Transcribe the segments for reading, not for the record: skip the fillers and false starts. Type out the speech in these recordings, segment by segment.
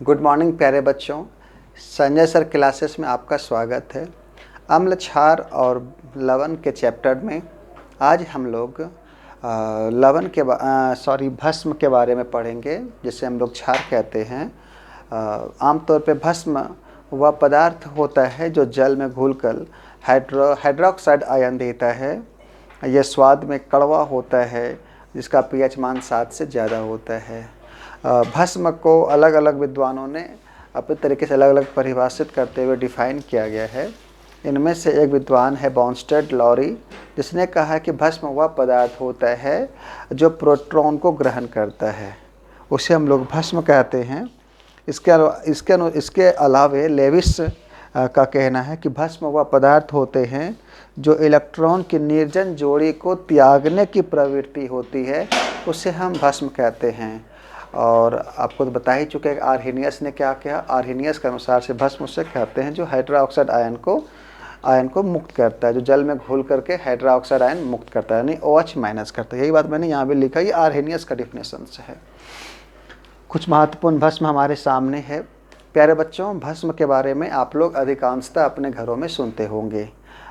Good morning प्यारे बच्चों। Sanjay sir classes में आपका स्वागत है। अम्ल क्षार और लवण के चैप्टर में आज हम लोग भस्म के बारे में पढ़ेंगे, जिसे हम लोग क्षार कहते हैं। आमतौर पे भस्म वह पदार्थ होता है जो जल में घुलकर हाइड्रोक्साइड आयन देता है। यह स्वाद में कड़वा होता है, जिसका पीएच मान 7 से ज़्यादा होता है। भस्म को अलग अलग विद्वानों ने अपने तरीके से अलग अलग परिभाषित करते हुए डिफ़ाइन किया गया है। इनमें से एक विद्वान है बॉन्स्टेड लॉरी, जिसने कहा कि भस्म वह पदार्थ होता है जो प्रोटॉन को ग्रहण करता है, उसे हम लोग भस्म कहते हैं। इसके अलावे लेविस का कहना है कि भस्म वह पदार्थ होते हैं जो इलेक्ट्रॉन की निर्जन जोड़ी को त्यागने की प्रवृत्ति होती है, उसे हम भस्म कहते हैं। और आपको तो बता ही चुके हैं आर्हेनियस ने क्या किया। आर्हेनियस के अनुसार से भस्म उसे कहते हैं जो हाइड्रोक्साइड आयन को मुक्त करता है, जो जल में घुल करके हाइड्रोक्साइड आयन मुक्त करता है, यानी OH माइनस करता है। यही बात मैंने यहाँ भी लिखा, ये आर्हेनियस का डिफिनेशन से है। कुछ महत्वपूर्ण भस्म हमारे सामने है। प्यारे बच्चों, भस्म के बारे में आप लोग अधिकांशतः अपने घरों में सुनते होंगे,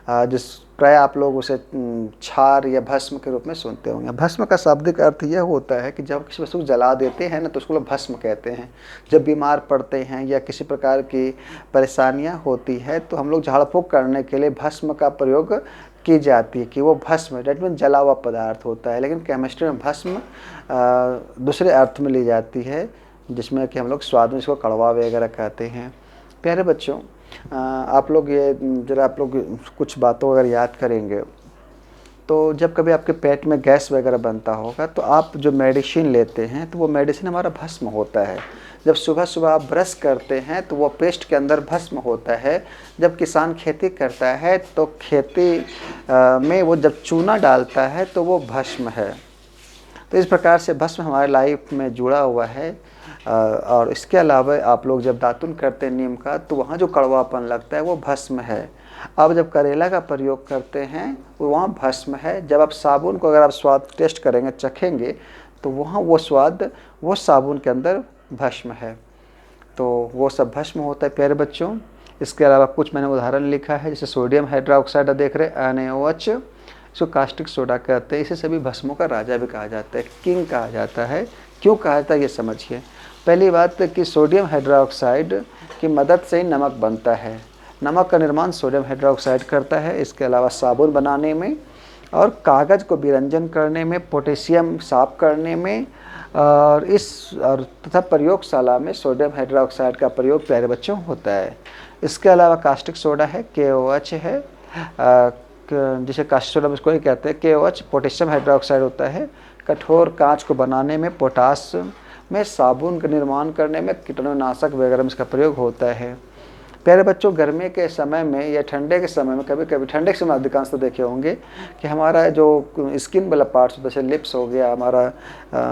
जिस प्राय आप लोग उसे क्षार या भस्म के रूप में सुनते होंगे। भस्म का शाब्दिक अर्थ यह होता है कि जब किसी वस्तु को जला देते हैं ना, तो उसको लोग भस्म कहते हैं। जब बीमार पड़ते हैं या किसी प्रकार की परेशानियां होती है, तो हम लोग झाड़ फूँक करने के लिए भस्म का प्रयोग की जाती है कि वो भस्म डेट मीन जला हुआ पदार्थ होता है। लेकिन केमिस्ट्री में भस्म दूसरे अर्थ में ली जाती है, जिसमें कि हम लोग स्वाद में इसको कड़वा वगैरह कहते हैं। प्यारे बच्चों, आप लोग कुछ बातों अगर याद करेंगे, तो जब कभी आपके पेट में गैस वगैरह बनता होगा, तो आप जो मेडिसिन लेते हैं तो वो मेडिसिन हमारा भस्म होता है। जब सुबह सुबह आप ब्रश करते हैं तो वो पेस्ट के अंदर भस्म होता है। जब किसान खेती करता है तो खेती में वो जब चूना डालता है तो वो भस्म है। तो इस प्रकार से भस्म हमारे लाइफ में जुड़ा हुआ है। और इसके अलावा आप लोग जब दातुन करते हैं नीम का, तो वहाँ जो कड़वापन लगता है वो भस्म है। अब जब करेला का प्रयोग करते हैं वो वहाँ भस्म है। जब आप साबुन को अगर आप स्वाद टेस्ट करेंगे, चखेंगे, तो वहाँ वो स्वाद वो साबुन के अंदर भस्म है। तो वो सब भस्म होता है प्यारे बच्चों। इसके अलावा कुछ मैंने उदाहरण लिखा है, जैसे सोडियम हाइड्रोक्साइड देख रहे NaOH, इसको कास्टिक सोडा कहते हैं। इसे सभी भस्मों का राजा भी कहा जाता है, किंग कहा जाता है। क्यों कहा जाता है ये समझिए। पहली बात कि सोडियम हाइड्रोक्साइड की मदद से ही नमक बनता है। नमक का निर्माण सोडियम हाइड्रोक्साइड करता है। इसके अलावा साबुन बनाने में और कागज़ को विरंजन करने में, पोटेशियम साफ करने में और तथा प्रयोगशाला में सोडियम हाइड्रोक्साइड का प्रयोग प्यारे बच्चों होता है। इसके अलावा कास्टिक सोडा है, KOH है, जिसे कास्टिक सोडा इसको ही कहते हैं। KOH पोटेशियम हाइड्रोक्साइड होता है। कठोर कांच को बनाने में, पोटास में, साबुन का निर्माण करने में, कीटाणुनाशक वगैरह में इसका प्रयोग होता है। प्यारे बच्चों, गर्मी के समय में या ठंडे के समय में, कभी कभी ठंडे के समय अधिकांश तो देखे होंगे कि हमारा जो स्किन वाला पार्ट्स, जैसे लिप्स हो गया, हमारा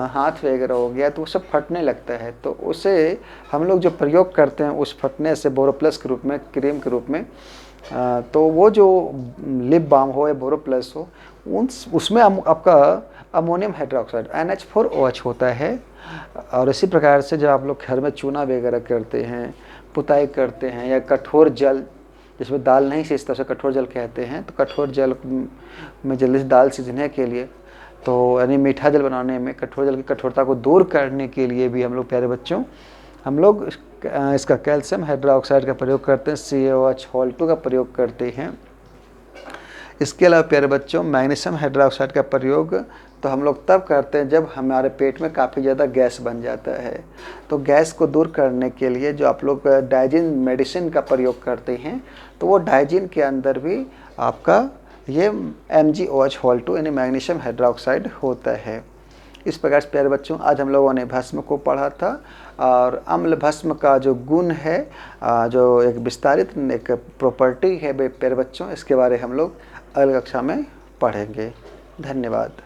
हाथ वगैरह हो गया, तो वो सब फटने लगता है। तो उसे हम लोग जो प्रयोग करते हैं उस फटने से बोरोप्लस के रूप में, क्रीम के रूप में, तो वो जो लिप बाम हो या बोरोप्लस हो, उसमें आपका अमोनियम हाइड्रोक्साइड NH4OH होता है। और इसी प्रकार से जब आप लोग घर में चूना वगैरह करते हैं, पुताई करते हैं, या कठोर जल, जिसमें दाल नहीं सीझता उसे कठोर जल कहते हैं, तो कठोर जल में जल्दी से दाल सीझने के लिए, तो यानी मीठा जल बनाने में कठोर जल की कठोरता को दूर करने के लिए भी हम लोग प्यारे बच्चों इसका कैल्शियम हाइड्रोक्साइड का प्रयोग करते हैं, CaOH का प्रयोग करते हैं। इसके अलावा प्यारे बच्चों, मैग्नीशियम हाइड्रोक्साइड का प्रयोग तो हम लोग तब करते हैं जब हमारे पेट में काफ़ी ज़्यादा गैस बन जाता है। तो गैस को दूर करने के लिए जो आप लोग डाइजिन मेडिसिन का प्रयोग करते हैं, तो वो डाइजिन के अंदर भी आपका ये MgOH यानी मैग्नीशियम हाइड्रोक्साइड होता है। इस प्रकार से प्यारे बच्चों, आज हम लोगों ने भस्म को पढ़ा था। और अम्ल भस्म का जो गुण है, जो एक विस्तारित एक प्रॉपर्टी है प्यारे बच्चों, इसके बारे हम लोग अगली कक्षा में पढ़ेंगे। धन्यवाद।